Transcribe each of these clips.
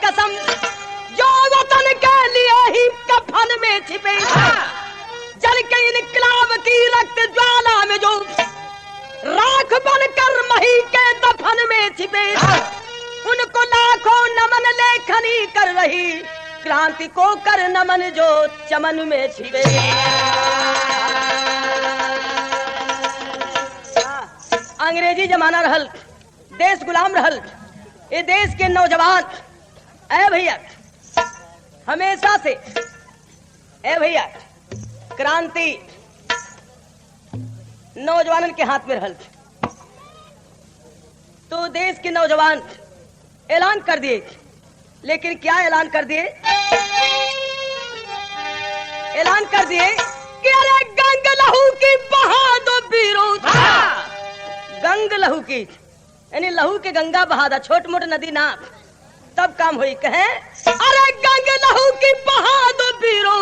कसम जो वतन के लिए ही कफन में छिपे जल के इनकलाब की रक्त ज्वाला में जो राख बनकर मही के दफन में छिपे उनको लाखों नमन लेखनी कर रही क्रांति को कर नमन जो चमन में छिपे। अंग्रेजी जमाना रहल, देश गुलाम रहल, ये देश के नौजवान ए भैया हमेशा से ए भैया क्रांति नौजवानन के हाथ में रहल। तो देश के नौजवान ऐलान कर दिए, लेकिन क्या ऐलान कर दिए? ऐलान कर दिए कि अरे गंग लहू की बहा दो वीरों, गंग लहू की यानी लहू के गंगा बहा दा, छोट मोट नदी ना, तब काम हुई। कहे अरे गंग लहू की बहा दो वीरों,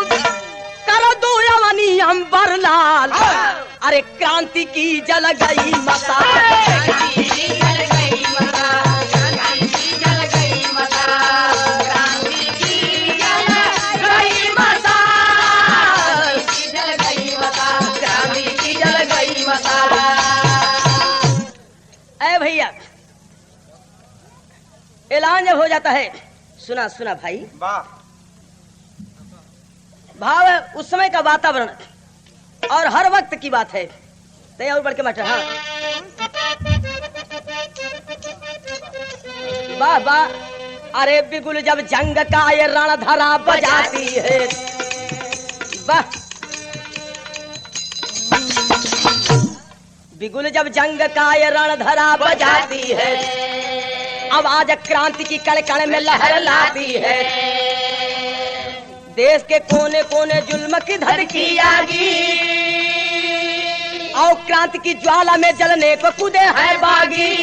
कर दो यवनी अंबर लाल, अरे क्रांति की जल गई मसाल, भैया ऐलान जब हो जाता है, सुना सुना भाई, भाव उस समय का वातावरण और हर वक्त की बात है। तैयार बढ़ के मास्टर, हाँ वाह वाह। अरे बिगुल जब जंग का ये रणधरा बजाती है, वाह बिगुल जब जंग का ये रणधरा बजाती है, आवाज क्रांति की कड़कड़ में लहर लाती है, देश के कोने कोने जुल्म की धड़की आगी और क्रांति की ज्वाला में जलने को कूदे है बागी,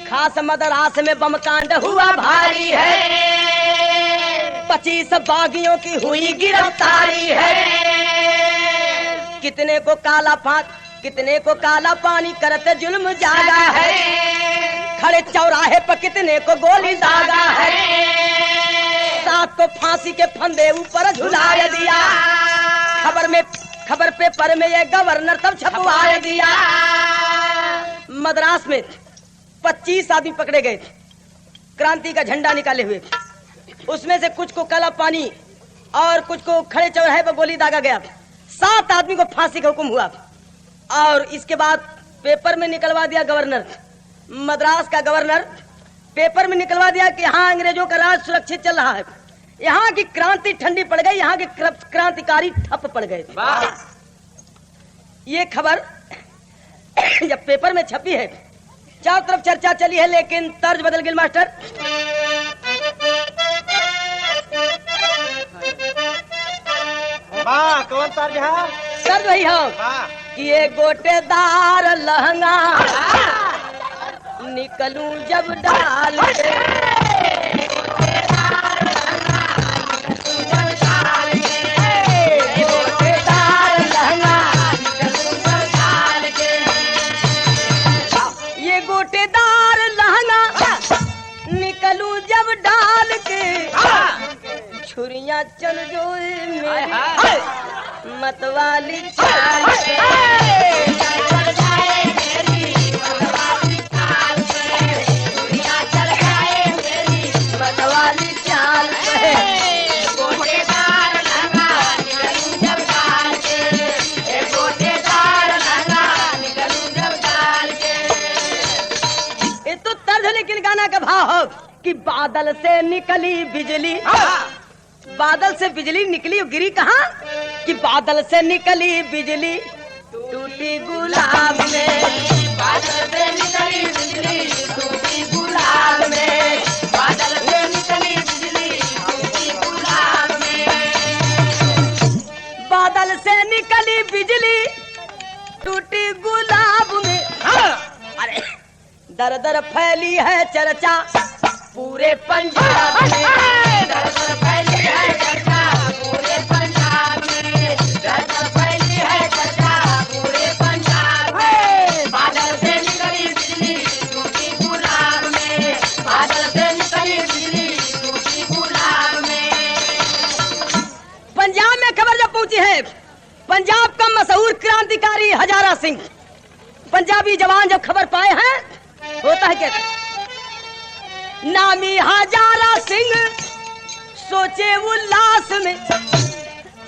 खास मदरास में बम कांड हुआ भारी है, 25 बागियों की हुई गिरफ्तारी है, कितने को काला पानी करते जुल्म जागा है, खड़े चौराहे पर कितने को गोली दागा है, 7 को फांसी के फंदे ऊपर झुला दिया, खबर पेपर में ये गवर्नर तब छपवा दिया। मद्रास में 25 आदमी पकड़े गए, क्रांति का झंडा निकाले हुए, उसमें से कुछ को काला पानी और कुछ को खड़े चौराहे पर गोली दागा गया, 7 आदमी को फांसी का हुक्म हुआ। और इसके बाद पेपर में निकलवा दिया गवर्नर, मद्रास का गवर्नर पेपर में निकलवा दिया कि यहाँ अंग्रेजों का राज सुरक्षित चल रहा है, यहाँ की क्रांति ठंडी पड़ गई, यहाँ के क्रांतिकारी ठप पड़ गए। ये खबर जब पेपर में छपी है, चारों तरफ चर्चा चली है, लेकिन तर्ज बदल गई मास्टर। कौन तर्ज है? तर्ज वही है कि ये गोटेदार लहंगा निकलूं जब डाल के, गोटेदार लहंगा ये गोटेदार लहंगा निकलूं जब डाल के, छुरियां चल जो में मतवाली चाल मतवाली चाल ये तो तर्ज, लेकिन गाना का भाव हो कि बादल से निकली बिजली, बादल से बिजली निकली और गिरी कहाँ? कि बादल से निकली बिजली टूटी गुलाब में, बादल से निकली बिजली टूटी गुलाब में, बादल से निकली बिजली टूटी गुलाब में, बादल से निकली बिजली टूटी गुलाब में। अरे दर दर फैली है चर्चा पूरे पंजाब में, दर दर फैली है चर्चा पूरे पंजाब में, दर दर फैली है चर्चा पूरे पंजाब में, बादल से निकली बिजली टूटी गुलाब में, बादल से निकली बिजली पंजाब का मशहूर क्रांतिकारी हजारा सिंह। पंजाबी जवान जब खबर पाए हैं, होता है क्या, नामी हजारा सिंह सोचे उल्लास में,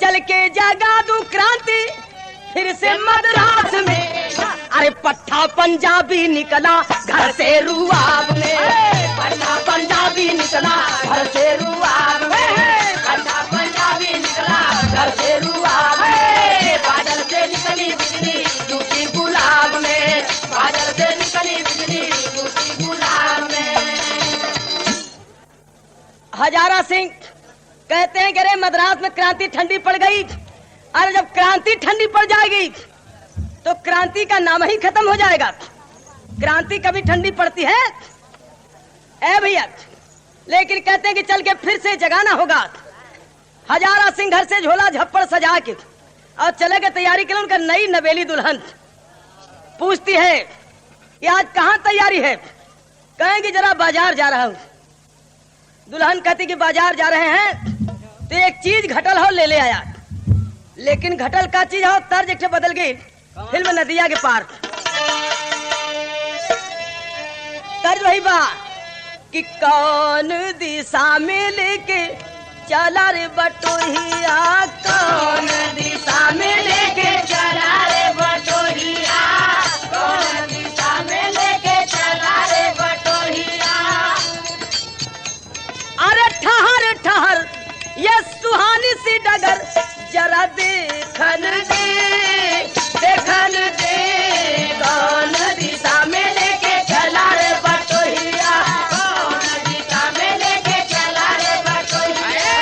चल के जगा दूं क्रांति फिर से मद्रास में। अरे पट्टा पंजाबी निकला घर से रुआब में, पट्टा पंजाबी निकला घर से रुआब में, पट्टा पंजाबी निकला घर से रुआब में। बादल से निकली बिजली टूटी गुलाब में, बादल से निकली बिजली टूटी गुलाब में। हजारा सिंह कहते हैं कि अरे मद्रास में क्रांति ठंडी पड़ गई। अरे जब क्रांति ठंडी पड़ जाएगी तो क्रांति का नाम ही खत्म हो जाएगा। क्रांति कभी ठंडी पड़ती है ए भैया? लेकिन कहते हैं कि चल के फिर से जगाना होगा। हजारा सिंह घर से झोला झप्पड़ सजा के और चले गए तैयारी के लिए। उनका नई नवेली दुल्हन पूछती है कि आज कहाँ तैयारी है? कहेंगे जरा बाजार जा रहा हूँ। दुल्हन कहती कि बाजार जा रहे हैं तो एक चीज घटल हो ले आया। लेकिन घटल का चीज हो, तर्ज एक बदल गई। फिल्म नदिया के पार तर्ज वही बा कि कौन दिशा में लेके चला रे बटोहिया, कौन दिशा में लेके चला रे बटोहिया, कौन दिशा में लेके चला रे बटोहिया। अरे ठहर ठहर ये सुहानी सी डगर जरा देखन दे, देखन दे, कौन दिशा में लेके चला रे बटोहिया, कौन दिशा में लेके चला रे बटोहिया।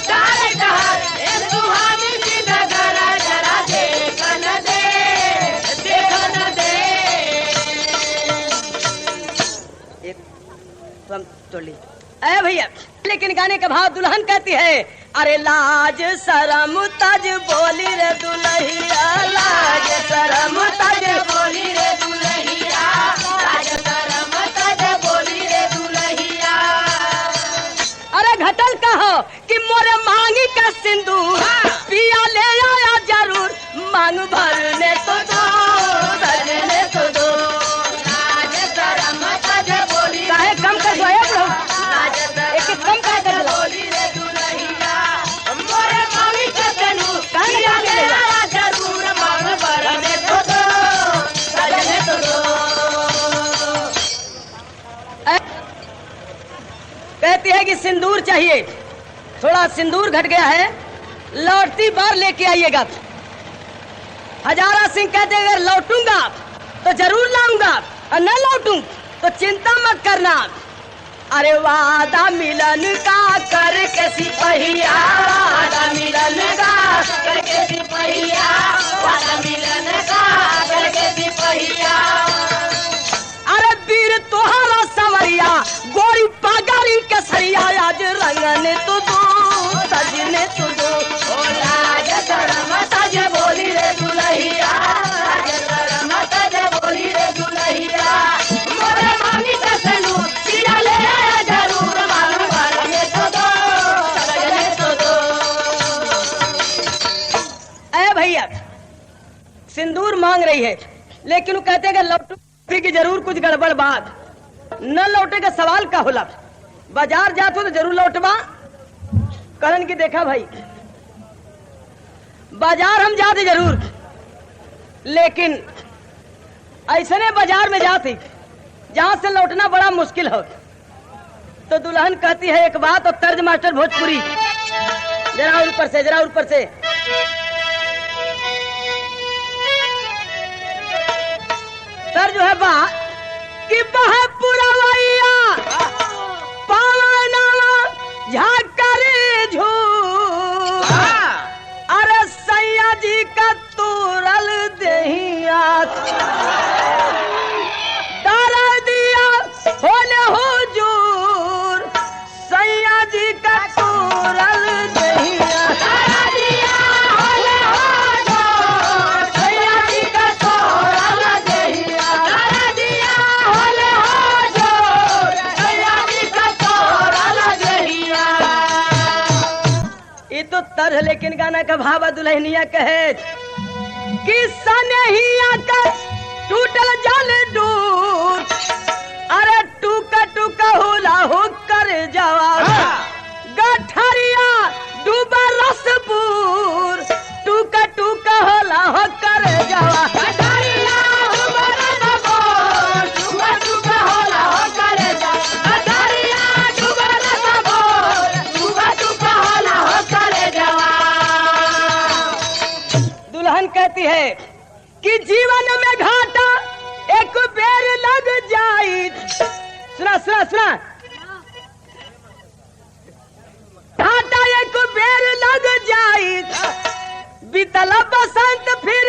ठहर ठहर ये सुहानी सी डगर जरा देखन दे, देखन दे। एक तो हम टोली अरे भैया, लेकिन गाने का भाव दुल्हन कहती है अरे लाज शरम तज बोली रे दुल्हिया, लाज शरम तज बोली रे दुल्हिया, लाज शरम तज बोली रे दुल्हिया। अरे घटल कहो कि मोरे मांगी का सिंदूर पिया ले आया जरूर, मांग भरने तो दो, भरने तो दो। लाज शरम तज बोली काहे कम कर दो एक कम का कर बोली रे दुल्हिया, मोरे मांगी का सिंदूर पिया ले आया जरूर, मांग भरने तो दो, भरने तो दो। कहती है कि सिंदूर चाहिए, थोड़ा सिंदूर घट गया है, लौटती बार लेके आइएगा। हजारा सिंह कहते अगर लौटूंगा तो जरूर लाऊंगा और न लौटूं तो चिंता मत करना। अरे वादा मिलन का करके सिपहिया, वादा मिलन का करके सिपहिया, वादा मिलन का करके सिपहिया। अरे वीर तोहरा सवरिया गोरी पगारी कसरिया, आज रंगने तो दो, सजने तो दो। ओ लाज शरम तज बोली रे दुल्हिया, लाज शरम तज बोली रे दुल्हिया, मोरे मांगी का सिंदूर पिया ले आया जरूर, मांग भरने तो दो, सजने तो दो। ए भैया, सिंदूर मांग रही है लेकिन वो कहते हैं कि लौटू की जरूर कुछ गड़बड़ बात, न लौटे का सवाल का होला। बाजार जात हो तो जरूर लौटवा। करण की देखा भाई, बाजार हम जाते जरूर, लेकिन ऐसे ने बाजार में जाती जहां से लौटना बड़ा मुश्किल हो। तो दुल्हन कहती है एक बात, और तर्ज मास्टर भोजपुरी जरा ऊपर से, जरा ऊपर से। तर्ज जो है बा कि बह पुरवैया पावनवा झाकरे झूर, अरे सैया जी का तोरल दहिया डाला दिया होने हुजूर, सैया जी का तोरल दहिया डाला दिया होने हुजूर, सैया जी का तोरल दहिया डाला दिया होने हुजूर, सैया जी का तोरल दहिया। ये तो तरह, लेकिन गाना का भावा दुल्हनिया कहे कि सनहिया का टूटल जल दूर, अरे टूका टूका होला हो कर जावा गठरिया डूबा रसबूर, टूका टूका होला हो कर जावा गठरिया डूबा रसबूर, टूका टूका होला हो कर जावा गठरिया डूबा रसबूर, टूका टूका होला हो कर जावा। दुल्हन कहती है कि जीवन में घाटा एक बेर लग जाई, सुना सुना सुना, घाटा एक बेर लग जाई, बीतला बसंत फिर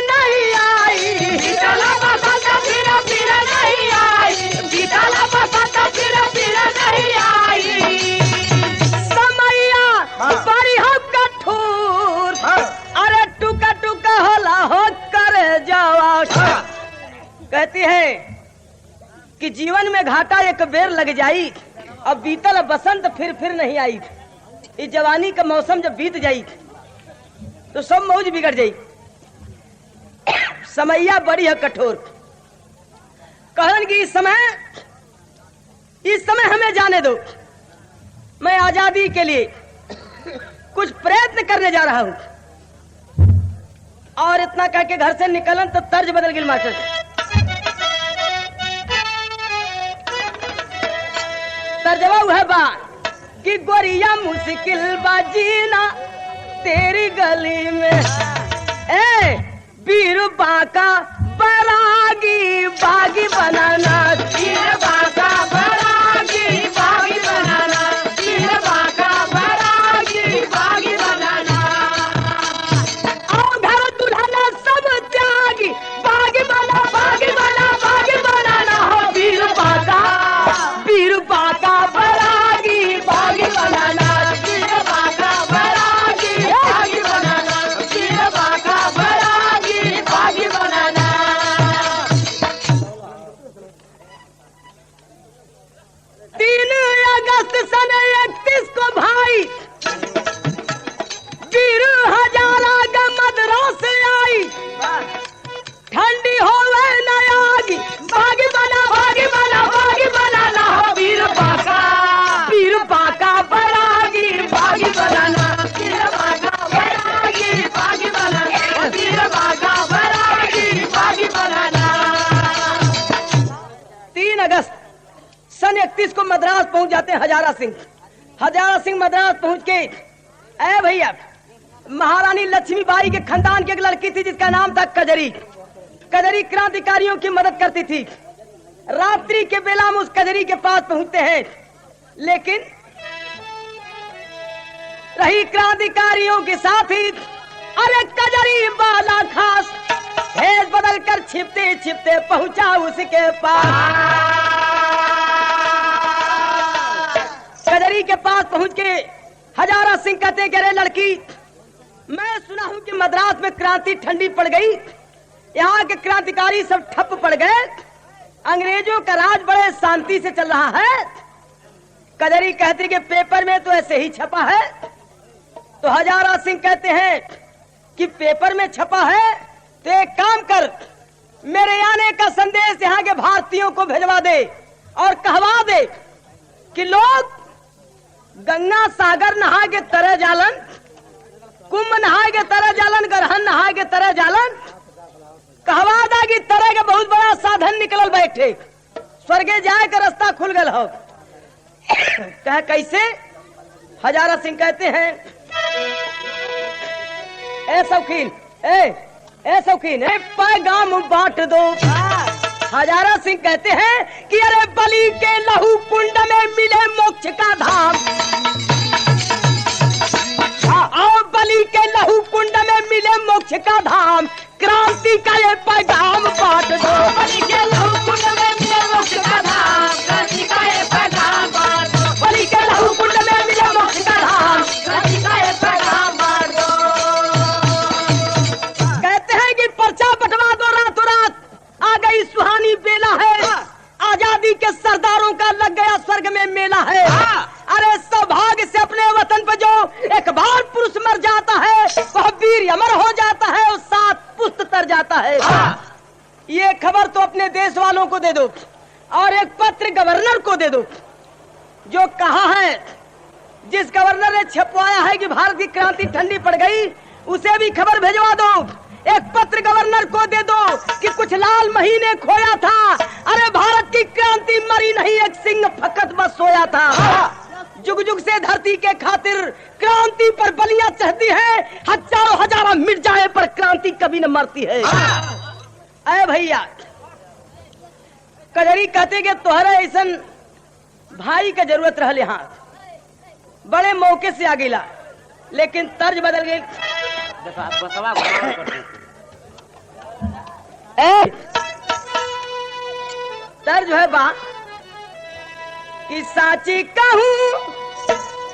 नहीं आई, बीतला बसंत फिर नहीं आई, बीतला बसंत फिर नहीं आई, समैया बड़ी हो कठोर, अरे टुका टुका होला हो कर जावा। कहती है कि जीवन में घाटा एक बेर लग जाई, अब बीतल बसंत फिर नहीं आई, इस जवानी का मौसम जब बीत जाई तो सब मौज बिगड़ जाई, समैया बड़ी है कठोर। कहन कि इस समय हमें जाने दो, मैं आजादी के लिए कुछ प्रयत्न करने जा रहा हूं। और इतना कह के घर से निकलन तो तर्ज बदल गई मास्टर। तर्जवा है बात कि गोरिया मुश्किल बाजीना तेरी गली में, ए बीर बाका बरागी बागी बनाना, बीर बाका बरागी बागी बनाना, बीर बाका बरागी बागी बनाना, और घर दुल्हन सब त्यागी बागी बना बागी बना बागी बनाना हो, बीर बाका बरागी बागी बनाना, बीर बाका बरागी बागी बनाना, बीर बाका बरागी बागी बनाना। 3 अगस्त सन 31 को भाई वीर हजारा का मद्रास आई, ठंडी हो गए नयागी बागी बना बागी बना बागी बनाना हो, वीर बाका बरागी बागी बनाना, वीर बाका बरागी बागी बनाना, वीर बाका बरागी बागी बनाना। 3 अगस्त सन 31 को मद्रास पहुंच जाते हैं हजारा सिंह मद्रास पहुंच के, ऐ भैया महारानी लक्ष्मीबाई के खानदान की एक लड़की थी जिसका नाम था कजरी क्रांतिकारियों की मदद करती थी। रात्रि के बेला में उस कजरी के पास पहुंचते हैं, लेकिन रही क्रांतिकारियों के साथ ही, अरे कजरी वाला खास भेष बदल कर छिपते छिपते पहुंचा उसके पास। कजरी के पास पहुंच के हजारा सिंह कहते कि अरे लड़की, मैं सुना हूं कि मद्रास में क्रांति ठंडी पड़ गई, यहाँ के क्रांतिकारी सब ठप पड़ गए, अंग्रेजों का राज बड़े शांति से चल रहा है। कजरी कहती कि पेपर में तो ऐसे ही छपा है। तो हजारा सिंह कहते हैं कि पेपर में छपा है तो एक काम कर, मेरे आने का संदेश यहाँ के भारतीयों को भिजवा दे और कहवा दे कि लोग गंगा सागर नहा के तरह जालन, कुंभ नहा के तरह जालन, गरहन नहा के तरह जालन, कहवा दा कि तरह के बहुत बड़ा साधन निकलल बैठे, स्वर्गे जाए का रास्ता खुल गल हो। कह कैसे? हजारा सिंह कहते हैं, ए शौकीन, ए शौकीन, पैगाम बांट दो। हजारा सिंह कहते हैं कि अरे बलि के लहू कुंड में मिले मोक्ष का धाम, और बलि के लहू कुंड में मिले मोक्ष का धाम, क्रांति का ये पैगाम बांट दो। बलि के लहू कुंड में मिले मोक्ष का धाम, क्रांति का ये पैगाम बांट दो। बलि के लहू कुंड में मिले मोक्ष का धाम, क्रांति का ये पैगाम बांट दो। कहते हैं कि पर्चा बंटवा दो, रातों रात आ गई सुहानी बेला है, आजादी के सरदारों का लग गया स्वर्ग पुलिस वालों को दे दो और एक पत्र गवर्नर को दे दो, जो कहा है, जिस गवर्नर ने छपवाया है कि भारत की क्रांति ठंडी पड़ गई, उसे भी खबर भिजवा दो। एक पत्र गवर्नर को दे दो कि कुछ लाल महीने खोया था, अरे भारत की क्रांति मरी नहीं, एक सिंह फकत बस सोया था। जुग जुग से धरती के खातिर क्रांति पर बलियां चढ़ती है, हजारों हजारों मिट जाए पर क्रांति कभी न मरती है। अरे भैया, कजरी कहते कि तोहरा ऐसा भाई का जरूरत रहल, यहाँ बड़े मौके से आ गिला, लेकिन तर्ज बदल गई। तर्ज है बा कि साची कहूँ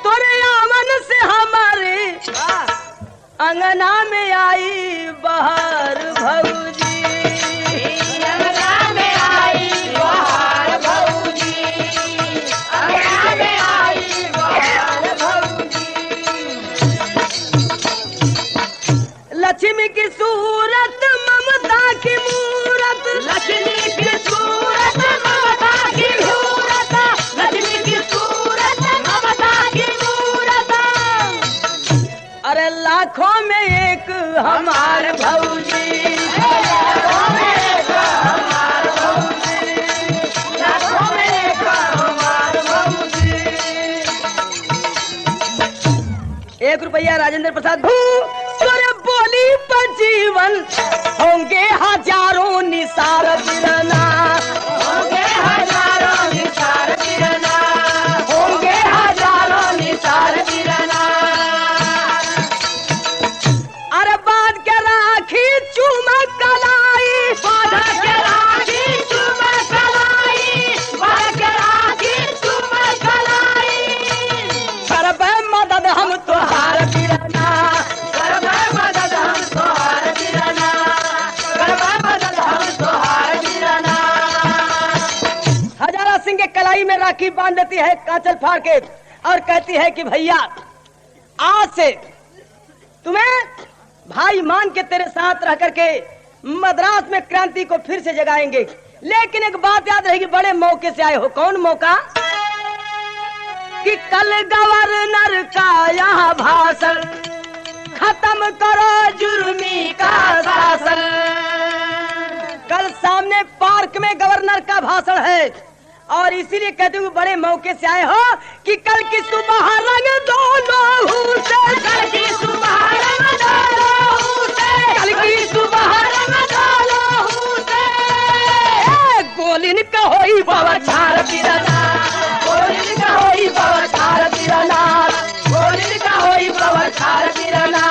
तोरे आमन से हमारे अंगना में आई बहार भौजी, अंगना में आई बहार भौजी, अंगना में आई बहार भौजी। लक्ष्मी की सूरत ममता की मूरत, लक्ष्मी की सूरत ममता की मूरत, लक्ष्मी की सूरत ममता की मूरत, अरे लाखों में एक हमार भौजी, लाखों में एक हमार भौजी, लाखों में एक हमार भौजी। 1 रुपया राजेंद्र प्रसाद भू बोली पर जीवन होंगे हजारों निसार बिरना, होंगे हजारों निसार बिरना, होंगे हजारों निसार बिरना। अरे बात के राखी चुमक कलाई, बात के राखी चुमक कलाई, बात के राखी चुमक कलाई, करबे मदद हम तोहार बिरना, कलाई में राखी बांध देती है कांचल फाड़ के और कहती है कि भैया आज से तुम्हें भाई मान के तेरे साथ रह करके मद्रास में क्रांति को फिर से जगाएंगे। लेकिन एक बात याद रहेगी, बड़े मौके से आए हो। कौन मौका? कि कल गवर्नर का यहाँ भाषण, खत्म करो जुर्मी का शासन। कल सामने पार्क में गवर्नर का भाषण है और इसीलिए कहते हुए बड़े मौके से आए हो कि कल की सुबह रंग दो लहू से, कल की सुबह रंग दो लहू से, कल की सुबह रंग दो लहू से। गोलिन का होई बवछार बिरना, गोलिन का होई बवछार बिरना, गोलिन का होई बवछार बिरना।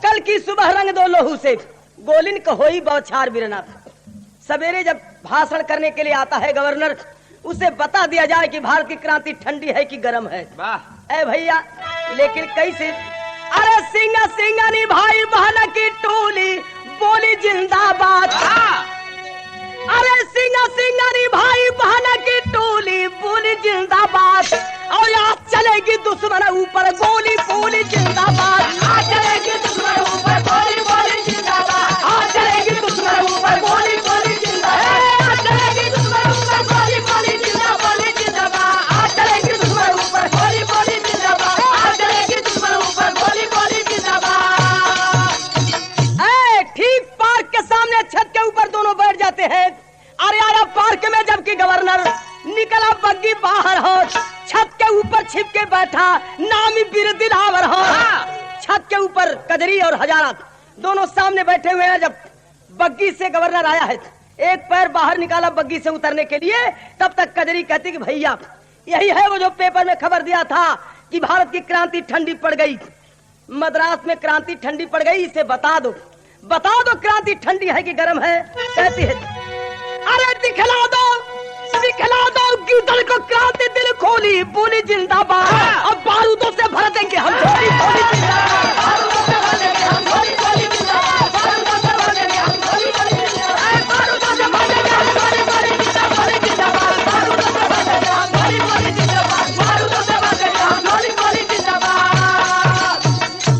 कल की सुबह रंग दो लहू से, गोलिन का होई बवछार बिरना। सवेरे जब भाषण करने के लिए आता है गवर्नर, उसे बता दिया जाए कि भारत की क्रांति ठंडी है कि गर्म है। ए भैया, लेकिन कैसे? अरे सिंगा सिंगानी भाई बहन की टोली बोली जिंदाबाद, अरे सिंगा सिंगानी भाई बहन की टोली बोली जिंदाबाद। और आज चलेगी दुश्मन ऊपर गोली बोली जिंदाबाद, आज चलेगी दुश्मन ऊपर गोली बोली जिंदाबाद, आज चलेगी दुश्मन ऊपर गोली बोली जिंदाबाद, आज चलेगी दुश्मन ऊपर गोली बोली जिंदाबाद, जिंदाबाद, आज चलेगी दुश्मन ऊपर गोली बोली जिंदाबाद, आज चलेगी दुश्मन ऊपर गोली बोली जिंदाबाद। ठीक पार्क के सामने छत के ऊपर दोनों बैठ जाते हैं। अरे आया पार्क में, जबकि गवर्नर निकला बग्गी बाहर हो, छत के ऊपर छिप के बैठा नामी बीर दिलावर हो। छत के ऊपर कजरी और हजारा दोनों सामने बैठे हुए हैं। जब बग्गी से गवर्नर आया है, एक पैर बाहर निकाला बग्गी से उतरने के लिए, तब तक कजरी कहती कि भैया यही है वो जो पेपर में खबर दिया था कि भारत की क्रांति ठंडी पड़ गई, मद्रास में क्रांति ठंडी पड़ गई, इसे बता दो, बता दो क्रांति ठंडी है कि गर्म है। कहती है अरे दिखला दो गिदड़ को क्रांति दिल खोली बोली जिंदाबाद। अब बारूदों से भर देंगे हम गोली बोली जिंदाबाद, बारूदों से भर देंगे हम गोली बोली जिंदाबाद, बारूदों से भर देंगे हम गोली बोली जिंदाबाद, बारूदों से भर देंगे हम गोली बोली जिंदाबाद, बारूदों से भर देंगे हम गोली बोली जिंदाबाद, बारूदों से भर देंगे हम गोली बोली जिंदाबाद।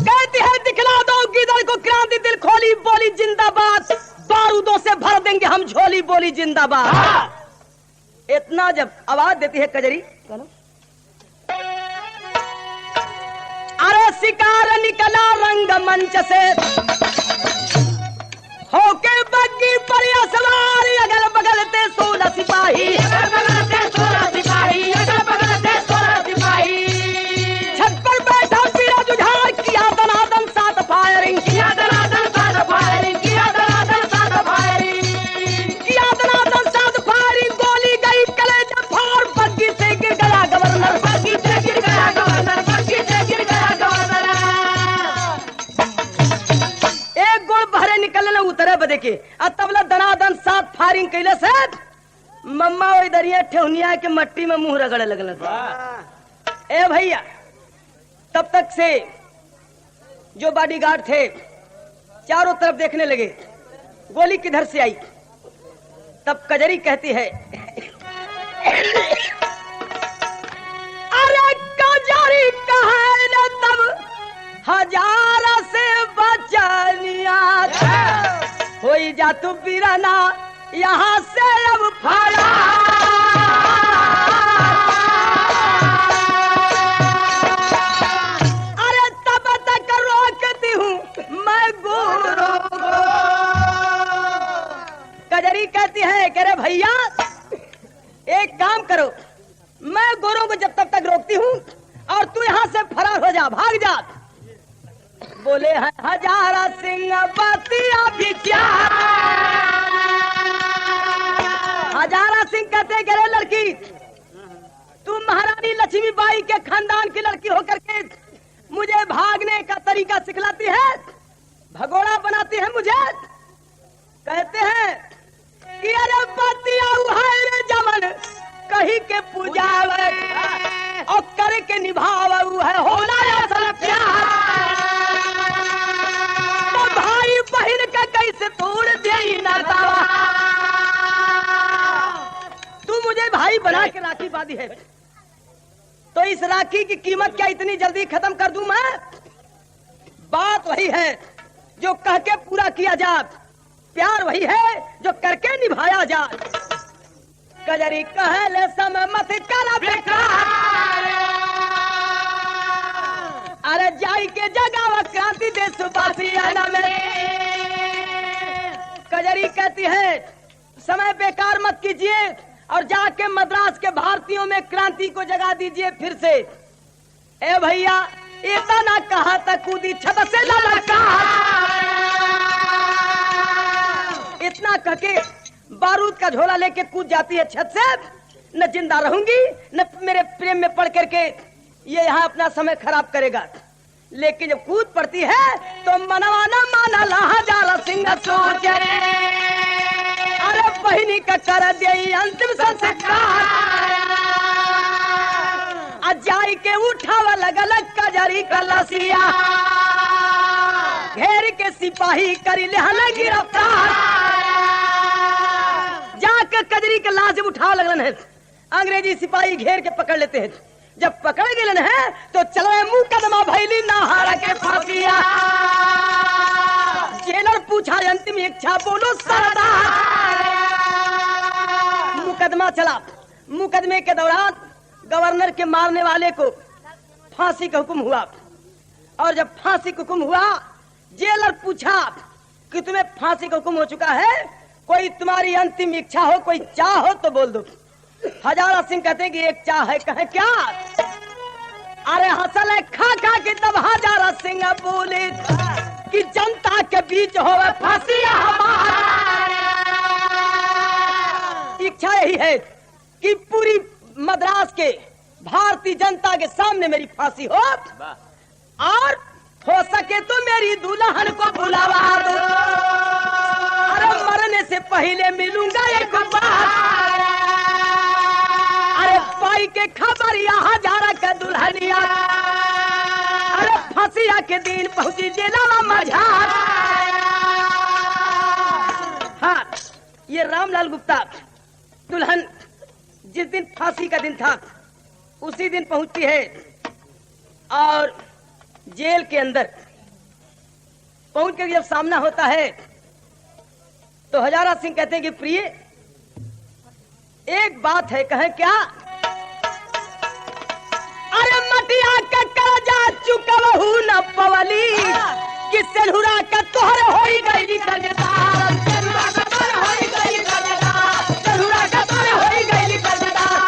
कहती है दिखला दो गिदड़ को क्रांति दिल खोली बोली जिंदाबाद, बारूदों से भर जिंदाबाद। इतना जब आवाज देती है कजरी, अरे शिकार निकला रंग मंच से, होके बग्गी पर सवार, अगल बगल ते 16 सिपाही, अगल बगल ते 16 सिपाही, अगल बगल ते 16 सिपाही। छत पर बैठा पीड़ा जुझार, किया दनादन 7 फायरिंग, किया दनादन 7 फायरिंग, किया दनादन 7 फायरिंग, किया दनादन 7 फायरिंग। गोली गई कलेजा फाड़, बग्गी से गिर गया गवर्नर, बग्गी से गिर गया गवर्नर, बग्गी से गिर गया गवर्नर। एक गोल भरे निकलने उतरे बदे के, तबला दनादन 7 फायरिंग कैले से मम्मा वही दरिया ठेहुनिया के मट्टी में मुंह रगड़े लगल। ए भैया, तब तक से जो बॉडीगार्ड थे चारों तरफ देखने लगे गोली किधर से आई। तब कजरी कहती है, अरे कजरी कहे न तब 1000 से बचनिया, होई जा तू बिराना यहाँ से अब फड़ा। अरे तब तक रोकती हूँ मैं गुरु को। कजरी कहती है कि अरे भैया एक काम करो, मैं गोरों को जब तक रोकती हूँ और तू यहाँ से फरार हो जा, भाग जा। बोले हैं हजारा सिंह बतिया भी क्या। हजारा सिंह कहते कि अरे लड़की, तुम महारानी लक्ष्मीबाई के खानदान की लड़की होकर के मुझे भागने का तरीका सिखलाती है, भगोड़ा बनाती है मुझे। कहते हैं कि अरे बतिया रे जमन कहीं के पूजावे और करे के निभावे है होला असल प्यार। तो भाई बहन का कैसे तोड़ दे ना दावा, तू मुझे भाई बना के राखी बांधी है, तो इस राखी की कीमत क्या इतनी जल्दी खत्म कर दूं मैं? बात वही है जो कह के पूरा किया जा, प्यार वही है जो करके निभाया जा। कजरी कहले समय मत कर बेकार, अरे जाई के जगह क्रांति देशवासियाना में। कजरी कहती है समय बेकार मत कीजिए और जाके मद्रास के भारतीयों में क्रांति को जगा दीजिए फिर से। ए भैया इतना ना कहा था कूदी छत से ललका, इतना कहके बारूद का झोला लेके कूद जाती है छत से। न जिंदा रहूंगी न मेरे प्रेम में पड़ करके ये यहाँ अपना समय खराब करेगा। लेकिन जब कूद पड़ती है तो मनवा न माना हजारा सिंह सोचे, अरे बहिनी का कर दे अंतिम संस्कार। अजाई के उठावा लगल कजरी का लसिया, घेर के सिपाही करी लेहन गिरफ्तार। जाकर कजरी के लाश उठा लगलन है, अंग्रेजी सिपाही घेर के पकड़ लेते हैं। जब पकड़ गए हैं तो चलो मुकदमा भैली नाहार के फांसिया। जेलर पूछा अंतिम इच्छा बोलो सरदार। मुकदमा चला, मुकदमे के दौरान गवर्नर के मारने वाले को फांसी का हुक्म हुआ। और जब फांसी का हुक्म हुआ, जेलर पूछा कि तुम्हें फांसी का हुक्म हो चुका है, कोई तुम्हारी अंतिम इच्छा हो, कोई चाह हो तो बोल दो। हजारा सिंह कहते हैं कि एक चाह है। कहे क्या? अरे हसल है खा खा के तब हजारा सिंह बोले कि जनता के बीच हो फांसी हमारी। इच्छा यही है कि पूरी मद्रास के भारतीय जनता के सामने मेरी फांसी हो, और हो सके तो मेरी दुल्हन को बुलावा दो। अरे मरने से पहले मिलूंगा एक बार, अरे पाई के खबर यहाँ हजारा का दुल्हनिया। अरे फांसिया के दिन पहुंची जेला मझार। हाँ, ये रामलाल गुप्ता दुल्हन जिस दिन फांसी का दिन था उसी दिन पहुंचती है, और जेल के अंदर पहुंच कर जब सामना होता है तो हजारा सिंह कहते हैं कि प्रिय एक बात है, कहे क्या? अरे मटिया का कर्जा चुकवहू न पवली, कि सेनुरा का तोहर होई गई कर्जदार, सेनुरा का तोहर होई गई कर्जदार, सेनुरा का तोहर होई गई कर्जदार।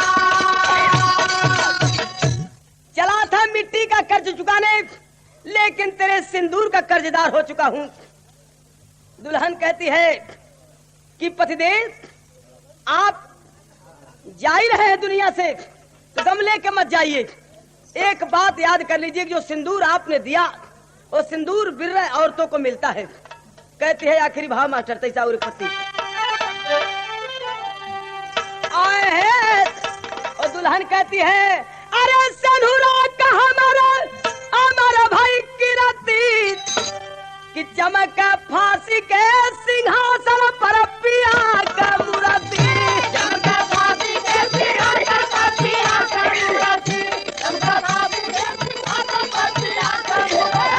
चला था मिट्टी का कर्ज चुकाने, लेकिन तेरे सिंदूर का कर्जदार हो चुका हूं। दुल्हन कहती है कि पतिदेव आप जा ही रहे हैं दुनिया से, तो दम लेके मत जाइए। एक बात याद कर लीजिए, जो सिंदूर आपने दिया वो सिंदूर बिर्र औरतों को मिलता है। कहती है आखिरी भाव मास्टर तैसा उर्पत्ति आए हैं। और दुल्हन कहती है अरे सनुरा का हमारा भाई किरती, कि चमक फांसी के सिंहासन पर पिया का मूर्ति, चमक फांसी के सिंहासन पर पिया का मूर्ति, चमक फांसी के सिंहासन पर पिया का मूर्ति,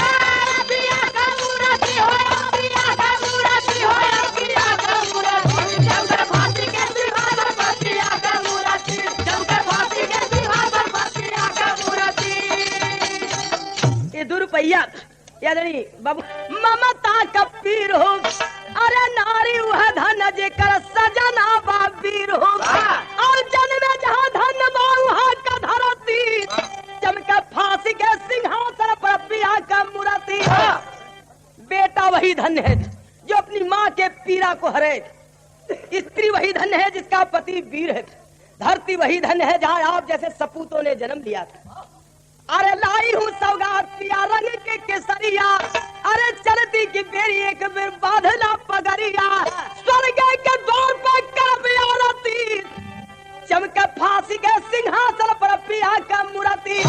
पिया का मूर्ति हो, पिया का मूर्ति हो, पिया का मूर्ति, चमक फांसी के सिंहासन पर पिया का मूर्ति, चमक फांसी के सिंहासन पर पिया का मूर्ति। ये दुरुपैया यादनी बाबू ममता का पीर हो, अरे नारी वह धन जेकर सजना बाबीर हो, और जन्मे जहाँ धन वहाँ का धरती, चमके फांसी के सिंहासन पर पिया का मूर्ति। बेटा वही धन है जो अपनी माँ के पीड़ा को हरे, स्त्री वही धन है जिसका पति वीर है, धरती वही धन है जहाँ आप जैसे सपूतों ने जन्म लिया था। अरे लाई हूँ सौगात पिया रंग के केसरिया, अरे चलती की बेरी एक बेर बांधला पगरिया, स्वर्ग के द्वार पर कर आरती, चमके फांसी के सिंहासन पर पिया का मूर्ति।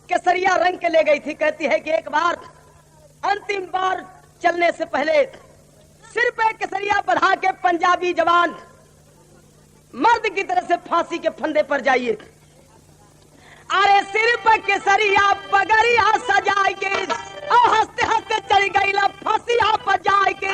केसरिया रंग के ले गई थी। कहती है कि एक बार अंतिम बार चलने से पहले सिर पे केसरिया बढ़ा के पंजाबी जवान मर्द की तरह से फांसी के फंदे पर जाइए। अरे सिर पर केसरिया पगरिया सजाए के, और हंसते हंसते चल गई फांसिया पर जाए के,